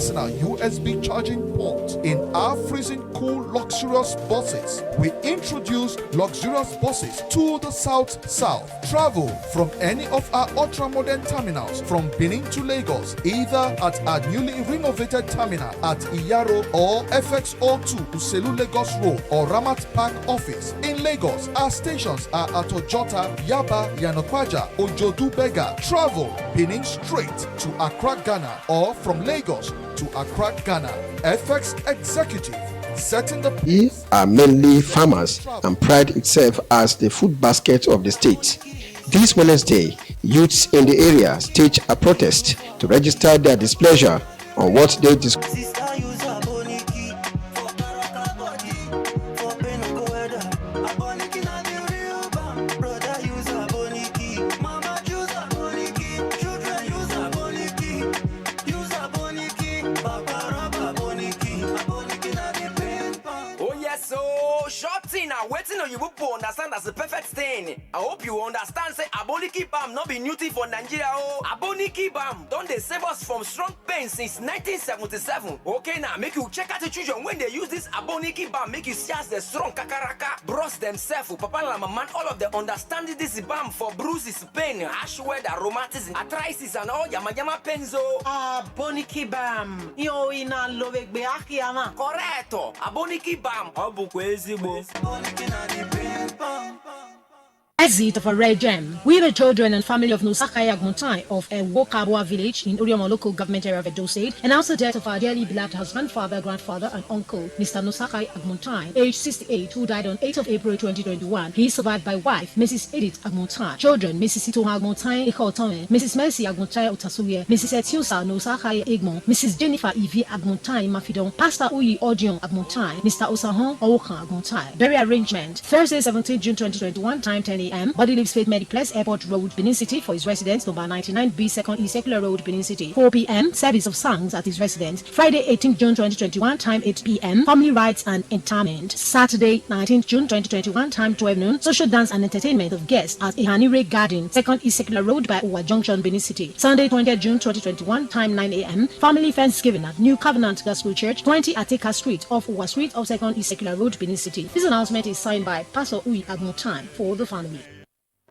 personal USB charging port. In our freezing cool luxurious buses, we introduce luxurious buses to the South. Travel from any of our ultra-modern terminals from Benin to Lagos, either at our newly renovated terminal at Iyaro or FX02 Uselu Lagos Road or Ramat Park office. In Lagos, our stations are at Ojota, Yaba, Yanokwaja, Ojodu Bega. Travel Benin straight to Accra, Ghana, or from Lagos to Accra, Ghana. FX Executive, setting the pace. Are mainly farmers and pride itself as the food basket of the state. This Wednesday, youths in the area stage a protest to register their displeasure on what they describe. Waiting on you will understand that's the perfect thing. I hope you understand. Say Aboniki Bam not be new thing for Nigeria. Oh, Aboniki Bam don't they save us from strong pain since 1977. Okay, now make you check out the children when they use this Aboniki Bam. Make you see as the strong kakaraka bros themselves. Papa and man, all of them understanding this Bam for bruises, pain, harsh weather, rheumatism, arthritis, and all yama pains. Aboniki Bam. Yo ina love be akiana. Correcto. Aboniki Bam. Abu kwezi bo. Exit of a rare gem. We, the children and family of Nusakai Agmuntai of Wokabwa village in Urioma local government area of Edo State, announce the death of our dearly beloved husband, father, grandfather, and uncle, Mr. Nusakai Agmuntai, aged 68, who died on 8th of April 2021. He is survived by wife, Mrs. Edith Agmuntai, children, Mrs. Itoha Agmuntai Ikotome, Mrs. Mercy Agmuntai Utasuye, Mrs. Etiusa Nusakai Egmon, Mrs. Jennifer Ivy Agmuntai Mafidon, Pastor Uyi Odion Agmuntai, Mr. Osahon Owokan Agmuntai. Burial arrangement: Thursday, 17 June 2021, time 10 a.m. Body leaves Faith Mediplex Airport Road, Benin City for his residence, number 99B, 2nd E Secular Road, Benin City. 4 p.m. Service of songs at his residence. Friday, 18 June 2021, time 8 p.m. Family rites and interment. Saturday, 19 June 2021, time 12 noon. Social dance and entertainment of guests at Ihanire Garden, 2nd E Secular Road by Uwa Junction, Benin City. Sunday, 20 June 2021, time 9 a.m. Family Thanksgiving at New Covenant Gospel Church, 20 Ateka Street off Uwa Street of 2nd E Secular Road, Benin City. This announcement is signed by Pastor Uyi Agmutan for the family.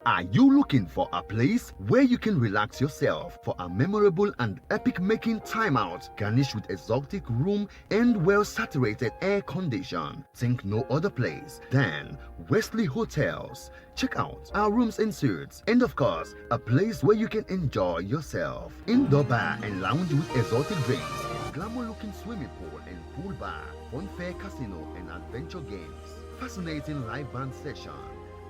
Are you looking for a place where you can relax yourself for a memorable and epic-making time out, garnished with exotic room and well-saturated air condition? Think no other place than Wesley Hotels. Check out our rooms and suites, and of course, a place where you can enjoy yourself. Indoor bar and lounge with exotic drinks, glamour-looking swimming pool and pool bar, fun-fair casino and adventure games, fascinating live band session,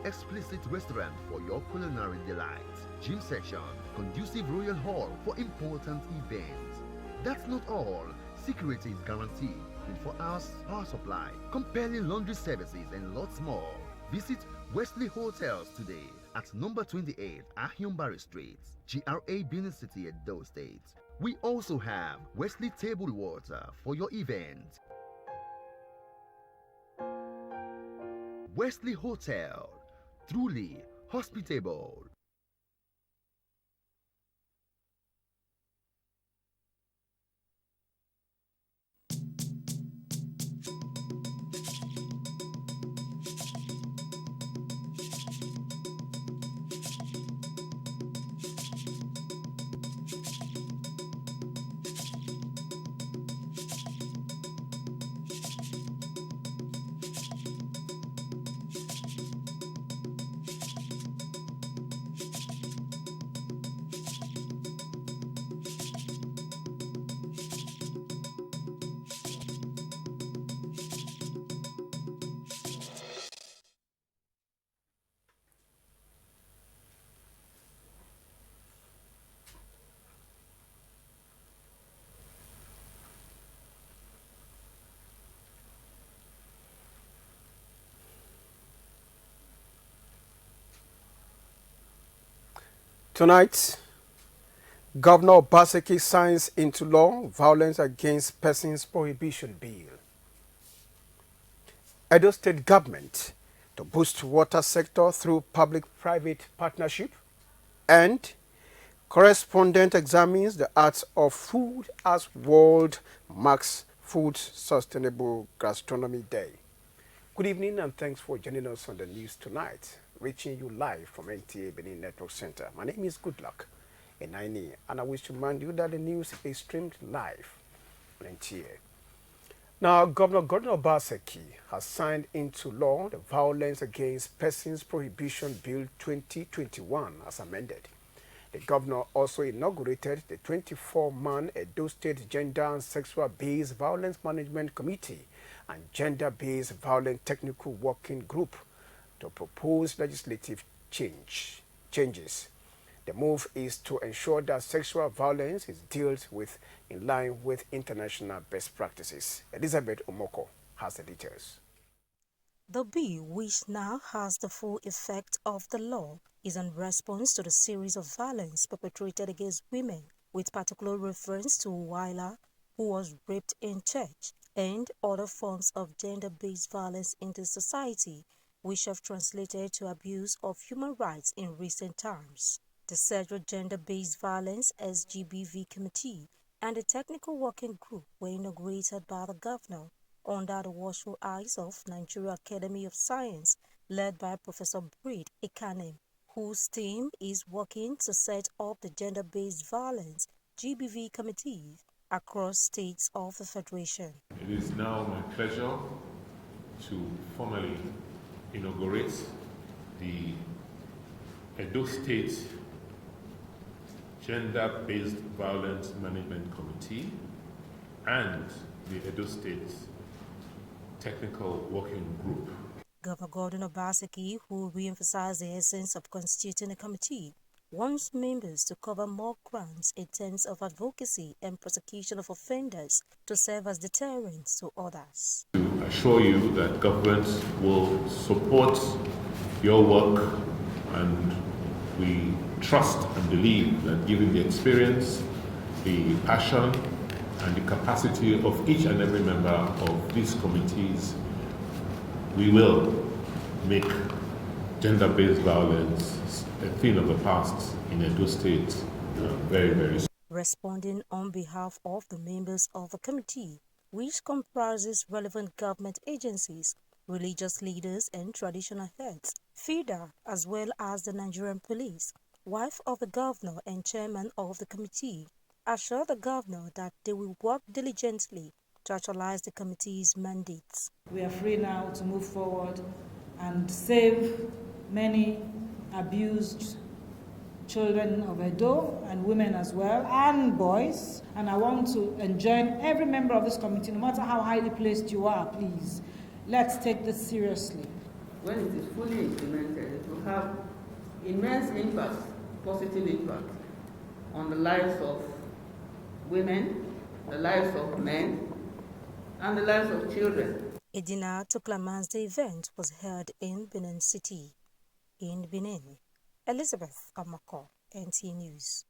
explicit restaurant for your culinary delights, gym section, conducive royal hall for important events. That's not all. Security is guaranteed, 24 hours power supply, compelling laundry services, and lots more. Visit Wesley Hotels today at number 28 Ahiumbari Street, GRA Benin City, Edo State. We also have Wesley Table Water for your event. Wesley Hotel, truly hospitable. Tonight, Governor Obaseki signs into law Violence Against Persons Prohibition Bill. Edo State Government to boost water sector through public-private partnership, and Correspondent examines the art of food as World marks Food Sustainable Gastronomy Day. Good evening and thanks for joining us on the news tonight, reaching you live from NTA Benin Network Center. My name is Goodluck Enaini, and I wish to remind you that the news is streamed live on NTA. Now, Governor Gordon Obaseki has signed into law the Violence Against Persons Prohibition Bill 2021 as amended. The governor also inaugurated the 24-man Edo State Gender and Sexual-Based Violence Management Committee and Gender-Based Violence Technical Working Group to propose legislative changes. The move is to ensure that sexual violence is dealt with in line with international best practices. Elizabeth Omoko has the details. The bill, which now has the full effect of the law, is in response to the series of violence perpetrated against women, with particular reference to Waila, who was raped in church, and other forms of gender-based violence in the society, which have translated to abuse of human rights in recent times. The Federal Gender-Based Violence SGBV Committee and the Technical Working Group were inaugurated by the governor under the watchful eyes of Nigeria Academy of Science, led by Professor Breed Ekanem, whose team is working to set up the Gender-Based Violence GBV committees across states of the Federation. It is now my pleasure to formally inaugurate the Edo State Gender-Based Violence Management Committee and the Edo State Technical Working Group. Governor Gordon Obaseki, who re-emphasized the essence of constituting a committee, wants members to cover more grounds in terms of advocacy and prosecution of offenders to serve as deterrents to others. To assure you that government will support your work, and we trust and believe that given the experience, the passion, and the capacity of each and every member of these committees, we will make gender-based violence a thing of the past in Edo State very, very soon. Responding on behalf of the members of the committee, which comprises relevant government agencies, religious leaders and traditional heads, FIDA, as well as the Nigerian police, wife of the governor and chairman of the committee, assured the governor that they will work diligently to actualize the committee's mandates. We are free now to move forward and save many abused children of Edo and women as well, and boys. And I want to enjoin every member of this committee, no matter how highly placed you are, please, let's take this seriously. When it is fully implemented, it will have immense impact, positive impact, on the lives of women, the lives of men, and the lives of children. A dinner to climate the event was held in Benin City. In Benin, Elizabeth Amako, NT News.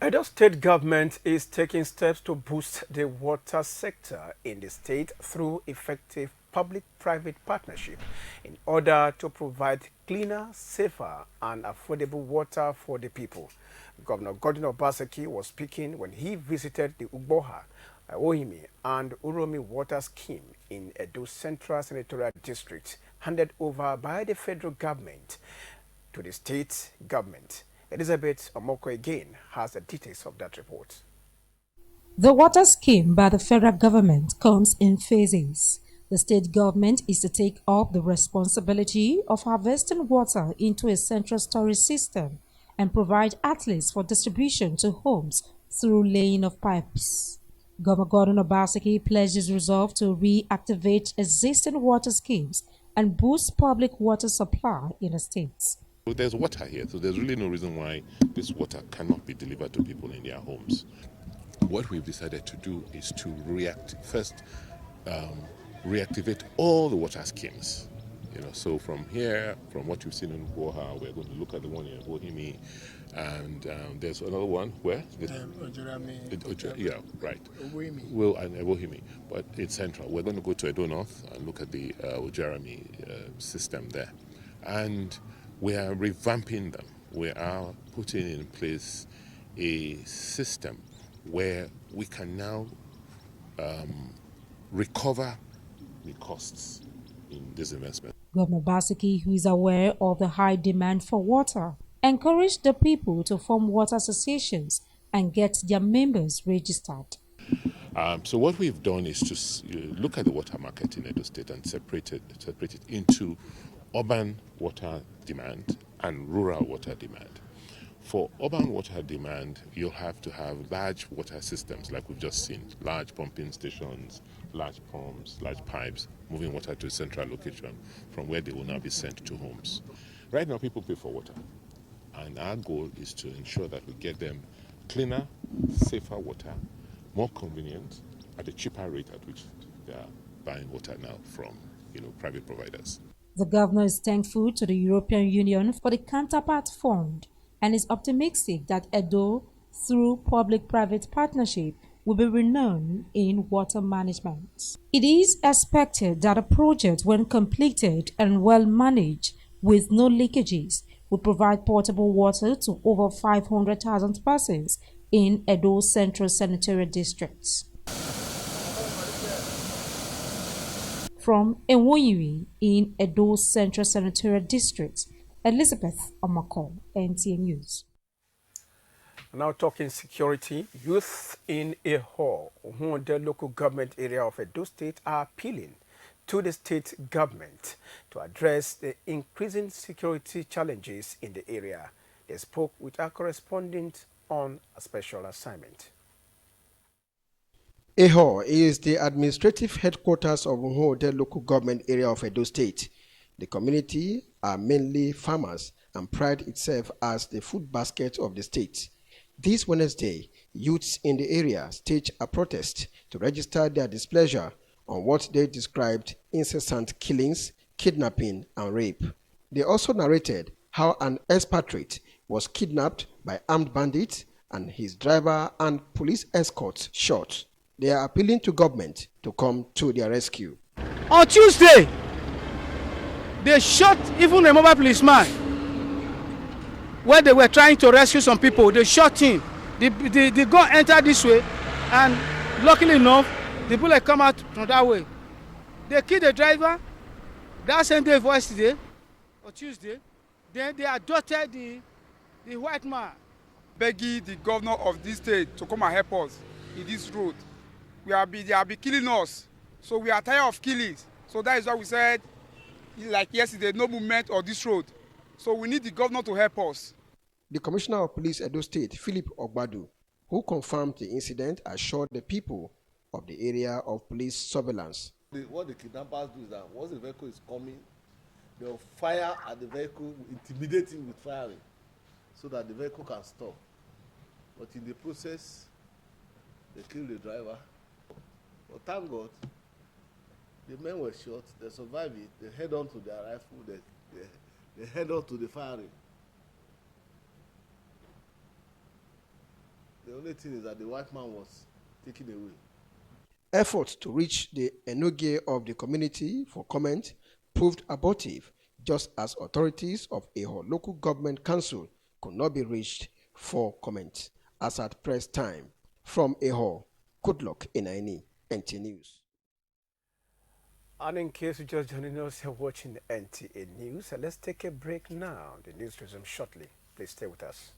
Edo State government is taking steps to boost the water sector in the state through effective public-private partnership in order to provide cleaner, safer, and affordable water for the people. Governor Gordon Obaseki was speaking when he visited the Ugboha, Ohimi, and Uromi water scheme in Edo Central Senatorial District, handed over by the federal government to the state government. Elizabeth Omoko again has the details of that report. The water scheme by the federal government comes in phases. The state government is to take up the responsibility of harvesting water into a central storage system and provide outlets for distribution to homes through laying of pipes. Governor Gordon Obaseki pledged his resolve to reactivate existing water schemes and boost public water supply in the state. There's water here, so there's really no reason why this water cannot be delivered to people in their homes. What we've decided to do is to reactivate all the water schemes. So from here, from what you've seen in Boha, we're going to look at the one in Bohimi, and there's another one where? Yeah, right. Well, and Bohimi, but it's central. We're going to go to Edo North and look at the Ojerami system there, and we are revamping them. we are putting in place a system where we can now recover the costs in this investment. Governor Basiki, who is aware of the high demand for water, encouraged the people to form water associations and get their members registered. So what we've done is to look at the water market in Edo State and separate it into urban water demand and rural water demand. For urban water demand, you'll have to have large water systems like we've just seen, large pumping stations, large pumps, large pipes, moving water to a central location from where they will now be sent to homes. Right now, people pay for water, and our goal is to ensure that we get them cleaner, safer water, more convenient, at a cheaper rate at which they are buying water now from private providers. The governor is thankful to the European Union for the counterpart fund and is optimistic that Edo, through public-private partnership, will be renowned in water management. It is expected that a project, when completed and well managed with no leakages, will provide potable water to over 500,000 persons in Edo Central Sanitary Districts. From Enwoyiwi in Edo Central Sanitary District, Elizabeth Omako, NTA News. Now talking security, youth in Eho, the local government area of Edo State, are appealing to the state government to address the increasing security challenges in the area. They spoke with our correspondent on a special assignment. Eho is the administrative headquarters of the local government area of Edo State. The community are mainly farmers and pride itself as the food basket of the state. This Wednesday, youths in the area staged a protest to register their displeasure on what they described incessant killings, kidnapping, and rape. They also narrated how an expatriate was kidnapped by armed bandits and his driver and police escorts shot. They are appealing to government to come to their rescue. On Tuesday, they shot even a mobile policeman. Where they were trying to rescue some people, they shot him. The gun entered this way, and luckily enough, the bullet come out from that way. They killed the driver. That same day, voice today, or Tuesday, then they adopted the white man. Begging the governor of this state to come and help us in this road. They have been killing us, so we are tired of killings. So that is why we said, like yesterday, no movement on this road. So we need the governor to help us. The Commissioner of Police Edo State, Philip Ogbadu, who confirmed the incident, assured the people of the area of police surveillance. What the kidnappers do is that once the vehicle is coming, they'll fire at the vehicle, intimidating with firing, so that the vehicle can stop. But in the process, they kill the driver. But thank God, the men were shot, they survived it, they head on to their rifle, they head on to the firing. The only thing is that the white man was taken away. Efforts to reach the enoge of the community for comment proved abortive, just as authorities of Eho local government council could not be reached for comment. As at press time, from Eho, good luck in any NTA News. And in case you're just joining us, you're watching the NTA News. Let's take a break now. The news resumes shortly. Please stay with us.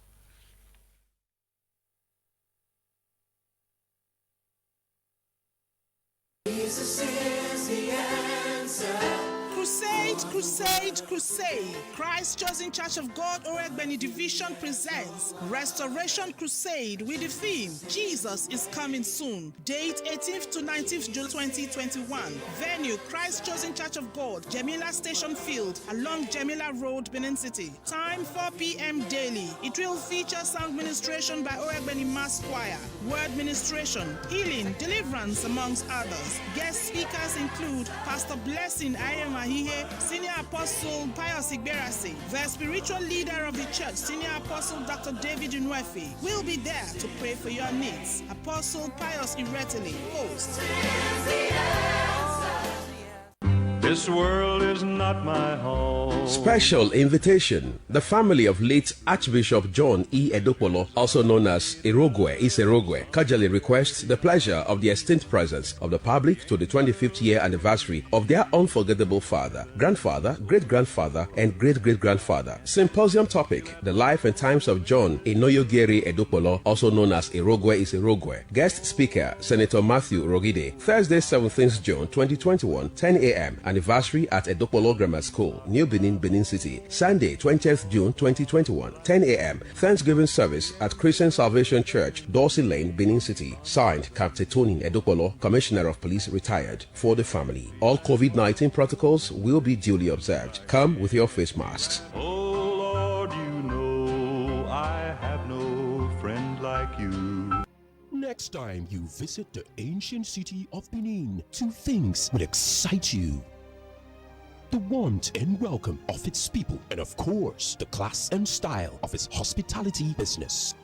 Jesus is the answer. Crusade, crusade, crusade. Christ Chosen Church of God, Oregbeni Division presents Restoration Crusade with the theme, Jesus is coming soon. Date 18th to 19th June 2021. Venue, Christ Chosen Church of God, Jamila Station Field, along Jamila Road, Benin City. Time 4 p.m. daily. It will feature sound ministration by Oregbeni Mass Choir, word ministration, healing, deliverance, amongst others. Guest speakers include Pastor Blessing Ayemahihe, Senior Apostle Pius Igberasi, the spiritual leader of the church, Senior Apostle Dr. David Unwefi, will be there to pray for your needs. Apostle Pius Iretili, host. This world is not my home. Special invitation. The family of late Archbishop John E. Edopolo, also known as Irogwe Iserogwe, cordially requests the pleasure of the esteemed presence of the public to the 25th year anniversary of their unforgettable father, grandfather, great-grandfather, and great-great-grandfather. Symposium topic: The Life and Times of John Enoyogeri Edopolo, also known as Irogwe Iserogwe. Guest speaker, Senator Matthew Rogide. Thursday, 17th June 2021, 10 a.m. Anniversary at Edopolo Grammar School, New Benin, Benin City. Sunday, 20th June 2021, 10 a.m. Thanksgiving service at Christian Salvation Church, Dorsey Lane, Benin City. Signed, Captain Tony Edopolo, Commissioner of Police, retired, for the family. All COVID-19 protocols will be duly observed. Come with your face masks. Oh Lord, you know I have no friend like you. Next time you visit the ancient city of Benin, two things will excite you: the warmth and welcome of its people, and of course, the class and style of its hospitality business.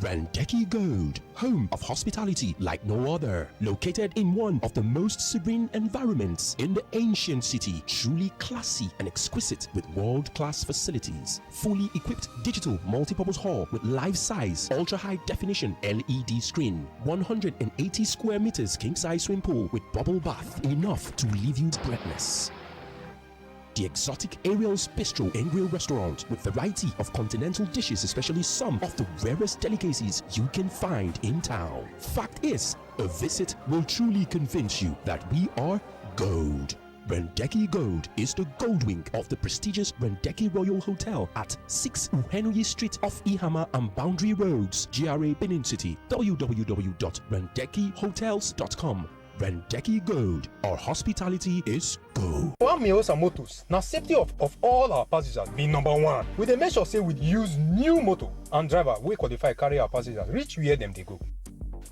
Randeki Gold, home of hospitality like no other, located in one of the most serene environments in the ancient city, truly classy and exquisite with world-class facilities. Fully equipped digital multipurpose hall with life-size, ultra-high definition LED screen, 180 square meters king-size swimming pool with bubble bath, enough to leave you breathless. The exotic Ariel's Bistro and Grill restaurant with variety of continental dishes, especially some of the rarest delicacies you can find in town. Fact is, a visit will truly convince you that we are gold. Rendeki Gold is the gold wing of the prestigious Rendeki Royal Hotel at 6 Uhenui Street off Ihama and Boundary Roads, GRA Benin City. www.rendekihotels.com. Rendeki Gold, our hospitality is gold. For Meals and Motors, now safety of all our passengers be number one. We dey make sure say we use new motor and driver wey qualify carry our passengers reach where them they go.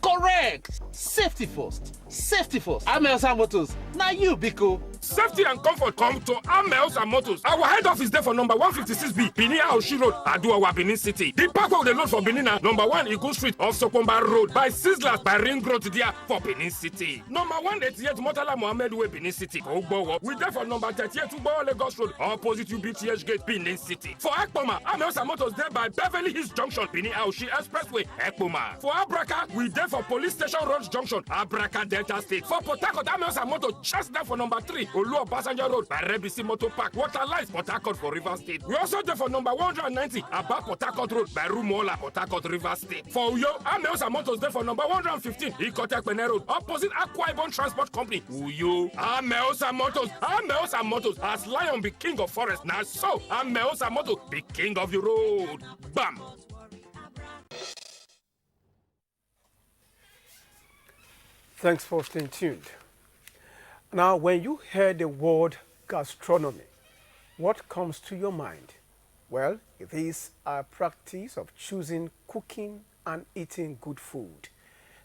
Correct! Safety first. Safety first. Amels and Motors. Now you, Biko. Safety and comfort come to Amels and Motors. Our head office there for number 156B, Benin Aoshi Road, Aduawa, Benin City. The park of the load for Benin, number 1 Eagle Street off Sokomba Road, by Sizzlers, by Ring Road there for Benin City. Number 188 Motala Mohammed Way, Benin City. Ogbowo. We there for number 38 Ugbo Lagos Road, opposite UBTH Gate, Benin City. For Ekpoma, Amels and Motors there by Beverly Hills Junction, Benin Aoshi Expressway, Ekpoma. For Abraka, we there for Police Station Road Junction, Abraka Delta State. For Port Harcourt, Amels and Motors just there for number 3 Oluo Passenger Road by Rebisi Motor Park, Waterlines, Port Harcourt for River State. We also there for number 190 Abba Port Harcourt Road by Rumola, Port Harcourt, River State. For Uyo, Amels and Motors there for number 115 Ikotek Pene Road, opposite Akwa Ibom Transport Company. Uyo, Amels and Motors, as lion be king of forest, now so Amels and Motors be king of the road. Bam! Thanks for staying tuned. Now, when you hear the word gastronomy, what comes to your mind? Well, it is a practice of choosing, cooking, and eating good food.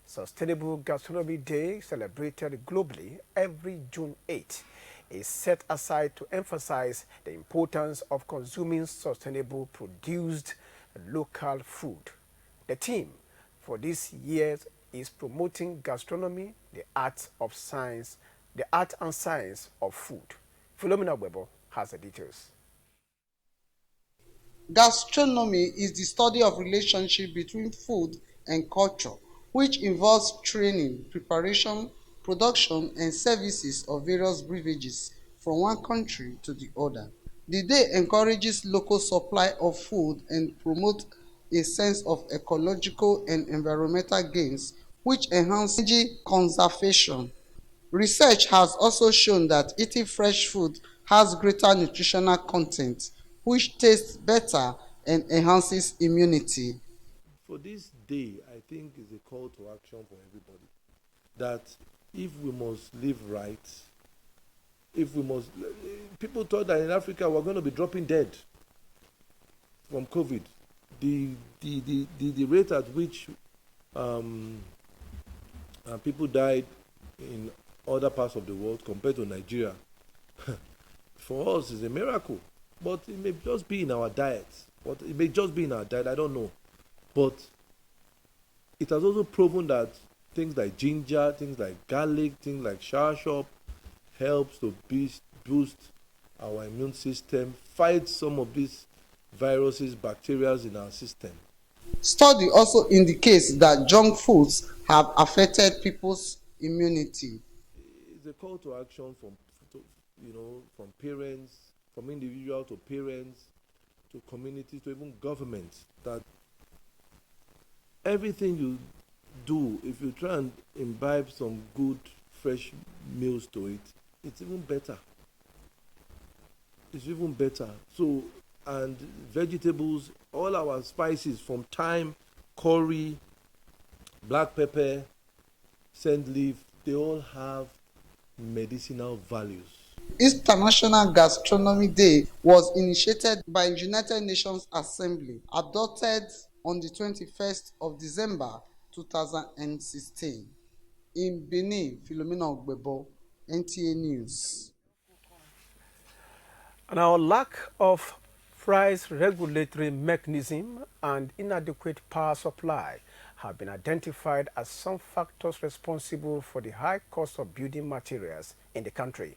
Sustainable Gastronomy Day, celebrated globally every June 8, is set aside to emphasize the importance of consuming sustainable, produced, local food. The theme for this year is promoting gastronomy, the art and science of food. Philomena Webo has the details. Gastronomy is the study of relationship between food and culture, which involves training, preparation, production, and services of various beverages from one country to the other. The day encourages local supply of food and promotes a sense of ecological and environmental gains, which enhance energy conservation. Research has also shown that eating fresh food has greater nutritional content, which tastes better and enhances immunity. For this day, I think is a call to action for everybody. That if we must live right, people thought that in Africa we're going to be dropping dead from COVID. The rate at which people died in other parts of the world compared to Nigeria, for us is a miracle. But it may just be in our diet. I don't know. But it has also proven that things like ginger, things like garlic, things like soursop helps to boost our immune system, fight some of these viruses, bacteria in our system. Study also indicates that junk foods have affected people's immunity. It's a call to action from parents, from individual to parents, to community, to even government, that everything you do, if you try and imbibe some good fresh meals to it, it's even better. It's even better. So, and vegetables, all our spices from thyme, curry, black pepper, scent leaf, they all have medicinal values. International Gastronomy Day was initiated by United Nations Assembly, adopted on the 21st of December 2016. In Benin, Philomena Ogbebo, NTA News. And our lack of price regulatory mechanism and inadequate power supply have been identified as some factors responsible for the high cost of building materials in the country.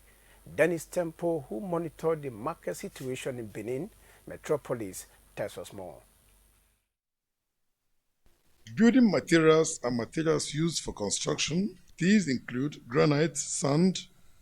Dennis Temple, who monitored the market situation in Benin metropolis, tells us more. Building materials and materials used for construction. These include granite, sand,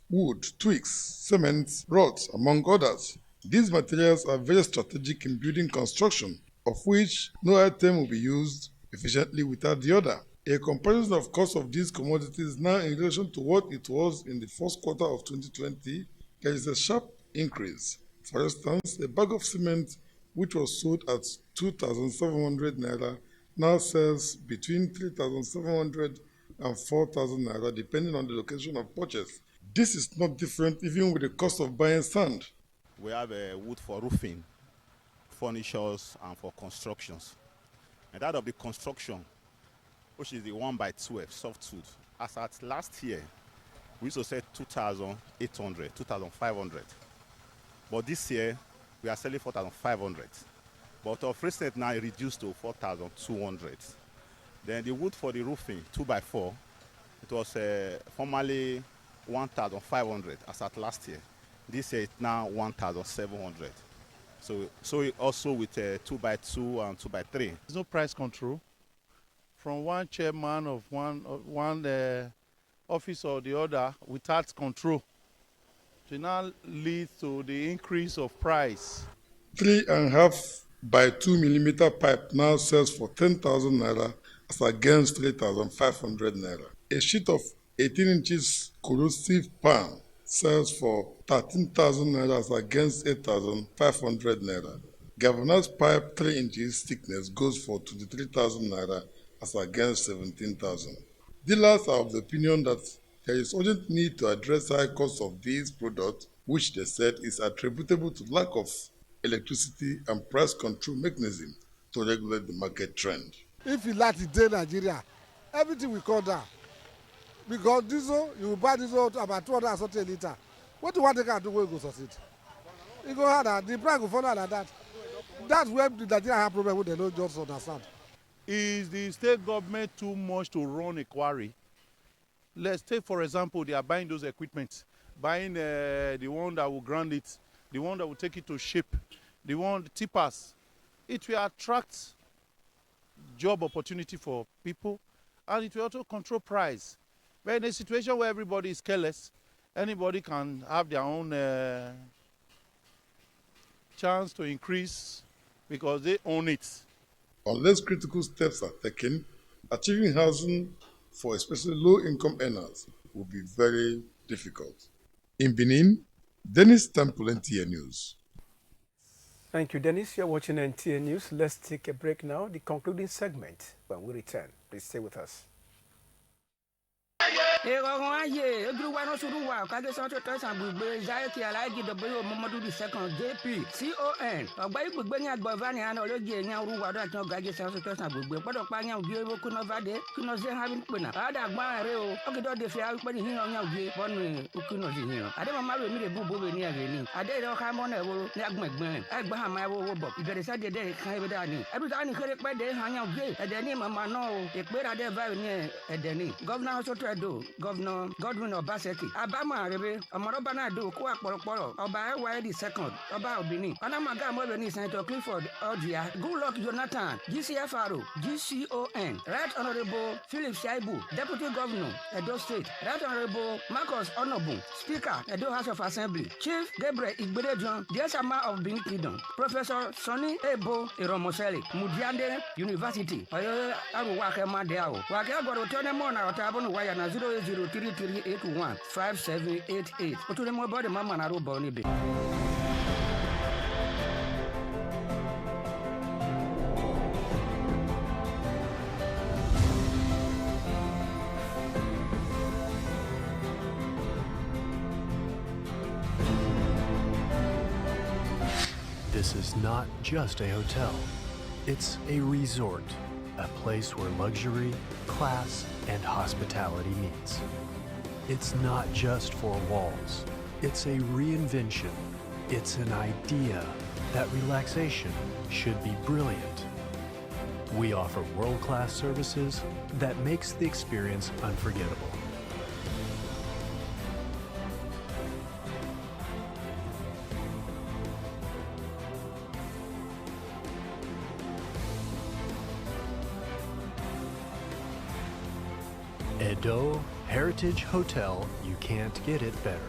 wood, twigs, cement, rods, among others. These materials are very strategic in building construction, of which no item will be used efficiently without the other. A comparison of cost of these commodities now in relation to what it was in the first quarter of 2020, there is a sharp increase. For instance, a bag of cement which was sold at 2,700 naira now sells between 3,700 and 4,000 naira depending on the location of purchase. This is not different even with the cost of buying sand. We have wood for roofing, furnitures, and for constructions. And that of the construction, which is the 1x12 softwood, as at last year, we used to sell 2,800, 2,500. But this year, we are selling 4,500. But of recent now, it reduced to 4,200. Then the wood for the roofing, 2x4, it was formerly 1,500 as at last year. This year, it's now 1,700. So also with 2x2 and 2x3. There's no price control. From one chairman of one office or the other without control. So it now leads to the increase of price. 3.5 by 2 millimeter pipe now sells for 10,000 naira as against 3,500 naira. A sheet of 18 inches corrosive pan sells for 13,000 naira as against 8,500 naira. Galvanized pipe 3 inches thickness goes for 23,000 naira as against 17,000. Dealers are of the opinion that there is urgent need to address high costs of these products, which they said is attributable to lack of electricity and price control mechanism to regulate the market trend. If you like to day Nigeria, everything will come down. Because diesel, you will buy diesel about 200 something a litre. What do you want to do when you go succeed? You go harder, the price will fall like that. That's where the Nigeria have problem with, they don't just understand. Is the state government too much to run a quarry? Let's take, for example, they are buying those equipment, buying the one that will ground it, the one that will take it to ship, the tippers. It will attract job opportunity for people, and it will also control price. But in a situation where everybody is careless, anybody can have their own chance to increase because they own it. Unless critical steps are taken, achieving housing for especially low-income earners will be very difficult. In Benin, Dennis Temple, NTA News. Thank you, Dennis. You're watching NTA News. Let's take a break now. The concluding segment when we return. Please stay with us. JP CON ọgbà ibùgbé ní agbọ̀nfà ní àná olóje ní orúkọ ọdún àti ọgá jẹsẹ ọsùn tẹsán gbogbo gbọdọ̀ pa yàn òbí owó kúnà fàdé kúnà sí hàbí pènà àdá gbọ́n rẹ o ọkìtọ́ de fi àwọn pẹ́ni hìyàn yàn òbí bọ́nu kúnà sí hìyàn àdé màmá rẹ̀ mi lè bú bóbe ní ẹ̀rẹ́ ni àdé ìrẹ́ ọ̀ká mọ́nà ẹ̀wọ̀ ní agbọ̀ngbọ̀n ẹgbẹ́ hàmà ẹ̀wọ̀ owó bọ̀ ìbẹ̀rẹ̀ sẹ́dẹ̀ dẹ́ kan ẹ̀bẹ̀ dání ẹ̀bí sáà ní kéré pẹ́ dé hàn yàn òbí ẹ̀dẹ̀ ní màmá náà o ìpèrè adé báyìí ní ẹ̀dẹ̀ ní gọ́vnà ọ̀ṣọ́tọ̀ ẹ̀dọ̀ Governor Godwin Obaseki. Abama Rebe, Omorobana do Kwa Poro, Oba Wiley II, Oba Obini, Anamaga Mobeni, Senator Clifford Odia, Goodluck Jonathan, GCFRO, GCON, Right Honorable Philip Shaibu, Deputy Governor, Edo State, Right Honorable Marcus Onobu, Speaker, Edo House of Assembly, Chief Gabriel Igbedejon, the Esama of Benin Kingdom, Professor Sonny Ebo Iromoseli, Mudiande University, Aruwake Madeao, Wake Agorotone Otabon Waya na 08033815788. Otulemo body mama na robo ni be. This is not just a hotel. It's a resort, a place where luxury, class, and hospitality meets. It's not just four walls. It's a reinvention. It's an idea that relaxation should be brilliant. We offer world-class services that makes the experience unforgettable. Edo Heritage Hotel, you can't get it better.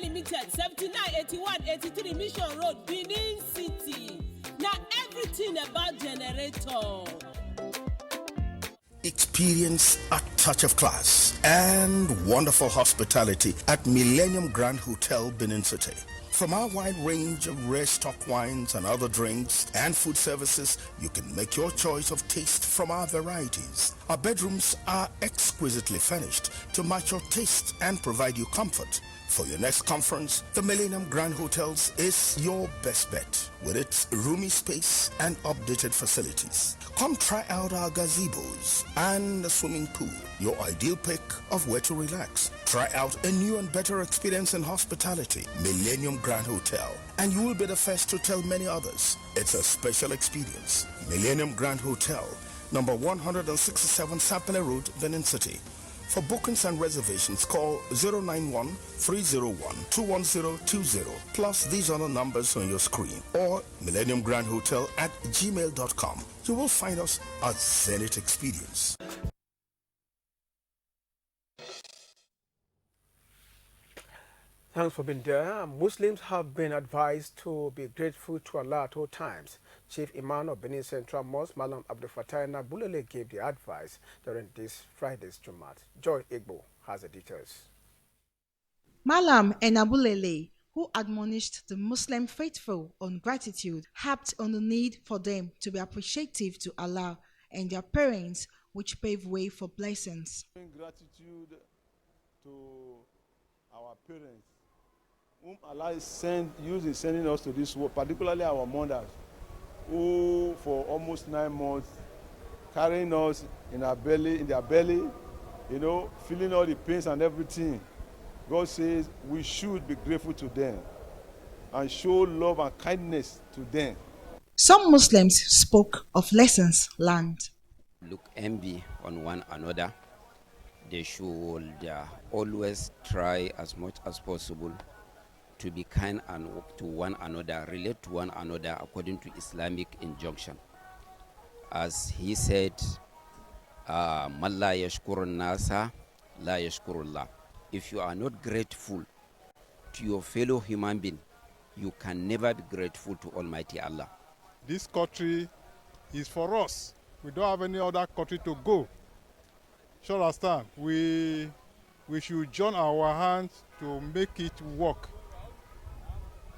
Limited, 798183 Mission Road, Benin City. Now everything about generator. Experience a touch of class and wonderful hospitality at Millennium Grand Hotel, Benin City. From our wide range of rare stock wines and other drinks and food services, you can make your choice of taste from our varieties. Our bedrooms are exquisitely furnished to match your taste and provide you comfort. For your next conference, the Millennium Grand Hotels is your best bet with its roomy space and updated facilities. Come try out our gazebos and a swimming pool, your ideal pick of where to relax. Try out a new and better experience in hospitality, Millennium Grand Hotel, and you will be the first to tell many others. It's a special experience. Millennium Grand Hotel, number 167 Sapele Road, Benin City. For bookings and reservations, call 091-301-21020, plus these other numbers on your screen, or millenniumgrandhotel@gmail.com. You will find us at Zenith Experience. Thanks for being there. Muslims have been advised to be grateful to Allah at all times. Chief Imam of Benin Central Mosque, Malam Abdul Fattah Nabulele, gave the advice during this Friday's Jumat. Joy Igbo has the details. Malam Enabulele, who admonished the Muslim faithful on gratitude, harped on the need for them to be appreciative to Allah and their parents, which pave way for blessings. Gratitude to our parents, whom Allah is sending us to this world, particularly our mothers, who for almost 9 months carrying us in their belly, feeling all the pains and everything. God says we should be grateful to them and show love and kindness to them. Some Muslims spoke of lessons learned. Look envy on one another. They should always try as much as possible to be kind to one another, relate to one another according to Islamic injunction. As he said, Man la yashkurun nasa, la yashkurullah. If you are not grateful to your fellow human being, you can never be grateful to Almighty Allah. This country is for us. We don't have any other country to go. Sure, understand. We should join our hands to make it work.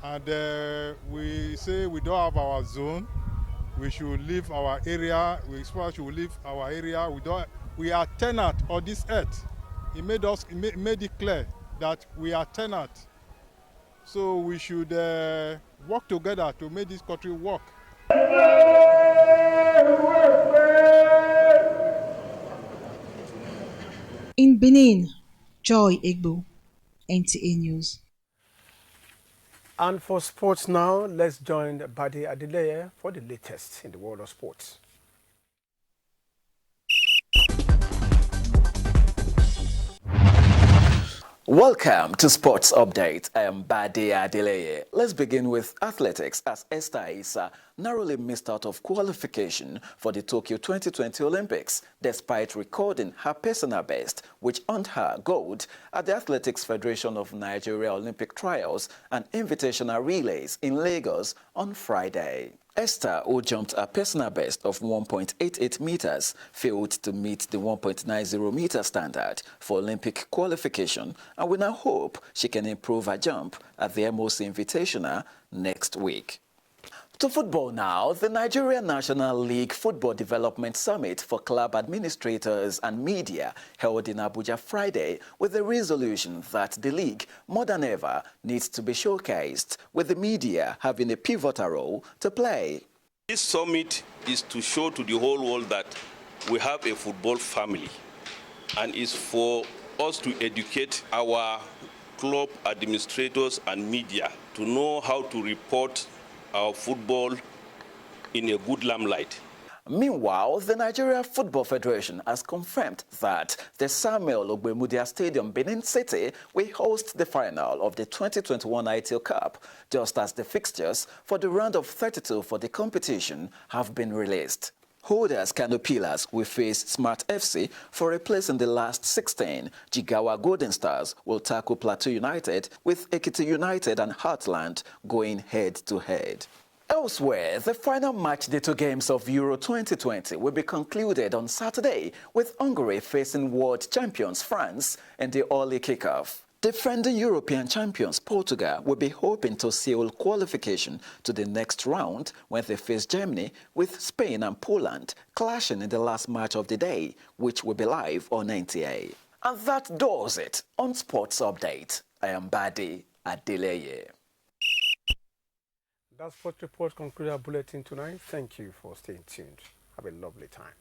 And we say we don't have our zone. We should leave our area. We should leave our area. We are tenant on this earth. He made it clear that we are tenant. So we should work together to make this country work. In Benin, Joy Egbo, NTA News. And for sports now, let's join Badi Adeleye for the latest in the world of sports. Welcome to Sports Update. I am Badi Adeleye. Let's begin with athletics as Esther Issa narrowly missed out of qualification for the Tokyo 2020 Olympics despite recording her personal best, which earned her gold at the Athletics Federation of Nigeria Olympic Trials and Invitational Relays in Lagos on Friday. Esther, who jumped a personal best of 1.88 meters, failed to meet the 1.90 meter standard for Olympic qualification and will now hope she can improve her jump at the MOC Invitational next week. To football now, the Nigeria National League Football Development Summit for club administrators and media held in Abuja Friday with the resolution that the league, more than ever, needs to be showcased, with the media having a pivotal role to play. This summit is to show to the whole world that we have a football family, and is for us to educate our club administrators and media to know how to report our football in a good limelight. Meanwhile, the Nigeria Football Federation has confirmed that the Samuel Ogbemudia Stadium, Benin City, will host the final of the 2021 ITO Cup, just as the fixtures for the round of 32 for the competition have been released. Holders Kano Pillars will face Smart FC for a place in the last 16. Jigawa Golden Stars will tackle Plateau United, with Ekiti United and Heartland going head-to-head. Elsewhere, the final match day 2 games of Euro 2020 will be concluded on Saturday, with Hungary facing world champions France in the early kickoff. Defending European champions Portugal will be hoping to seal qualification to the next round when they face Germany, with Spain and Poland clashing in the last match of the day, which will be live on NTA. And that does it on Sports Update. I am Badi Adeleye. That sports report concludes our bulletin tonight. Thank you for staying tuned. Have a lovely time.